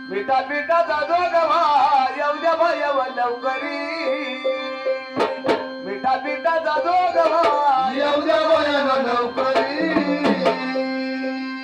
पिता पिता जादो गवा येऊ द्या भयव लवकरी पिता पिता जादो गवा येऊ द्या भयव लवकरी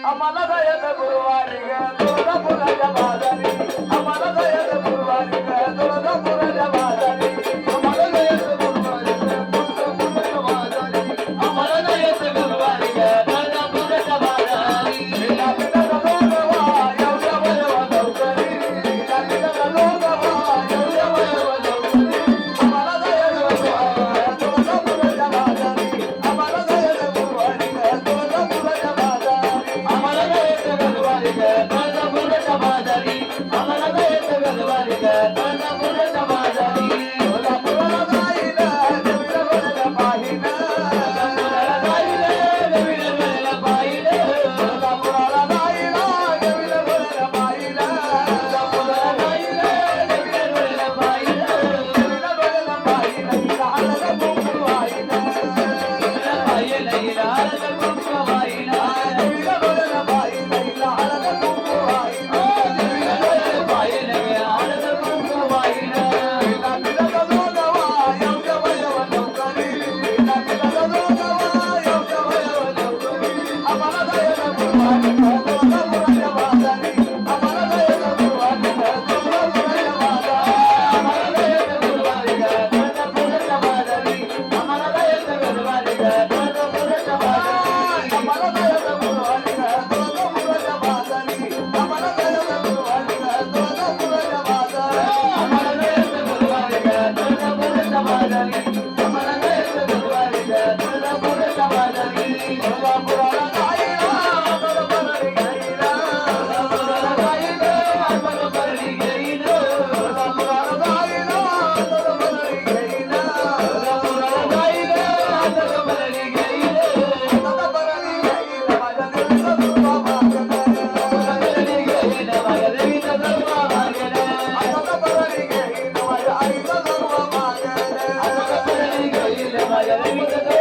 आम्हाला जायचं गुरुवारी ग तुळजापुराच्या बाजारी आम्हाला जायचं गुरुवारी ग तुळजापुराच्या बाजारी आम्हाला जायचं गुरुवारी तुळजापुराच्या बाजारी आम्हाला जायचं गुरुवारी तुळजापुराच्या बाजारी पिता पिता जादो गवा येऊ द्या भयव लवकरी पिता पिता जादो गवा येऊ द्या भयव लवकरी आम्हाला जायचं गुरुवारी ग तुळजापुराच्या बाजारी आम्हाला जायचं गुरुवारी ग तुळजापुराच्या बाजारी आम्हाला जायचं गुरुवारी तुळजापुराच्या बाजारी आम्हाला जायचं गुरुवारी तुळजापुराच्या बाजारी तुळजापुराला जाईना देवीला बघायला पाहिलं तुळजापुराला जाईना देवीला बघायला पाहिलं देवीला बघायला पाहिलं लहान कुंकू वाहिलं देवीला बघायला पाहिलं लहान कुंकू वाहिलं देवीला बघायला पिता पिता जादो गवा येऊ द्या भयव लवकरी पिता पिता जादो गवा येऊ द्या भयव लवकरी आम्हाला जायचं गुरुवारी ग तुळजापुराच्या बाजारी आम्हाला जायचं गुरुवारी ग तुळजापुराच्या बाजारी आम्हाला जायचं गुरुवारी तुळजापुराच्या बाजारी आम्हाला जायचं गुरुवारी तुळजापुराच्या बाजारी आम्हाला जायचं गुरुवारी ग तुळजापुराच्या बाजारी आम्हाला जायचं गुरुवारी ग तुळजापुराच्या बाजारी आम्हाला जायचं गुरुवारी तुळजापुराच्या बाजारी आम्हाला जायचं गुरुवारी तुळजापुराच्या बाजारी तुळजापुराला जाईना बरोबरी घेईना तुळजापुराला जायचं बरोबरी घेईन तुळजापुराला जाईना बरोबरी घेईना तुळजापुराला जायचं बरोबरी घेईन बरोबरी घेईना माझ्या देवीचा दुर्वा मागणं बरोबरी घेईन माझ्या देवीचा दुर्वा मागेन बरोबरी घेईना माझ्या आईचा दुर्वा मागणं बरोबरी घेईन माझ्या देवीचा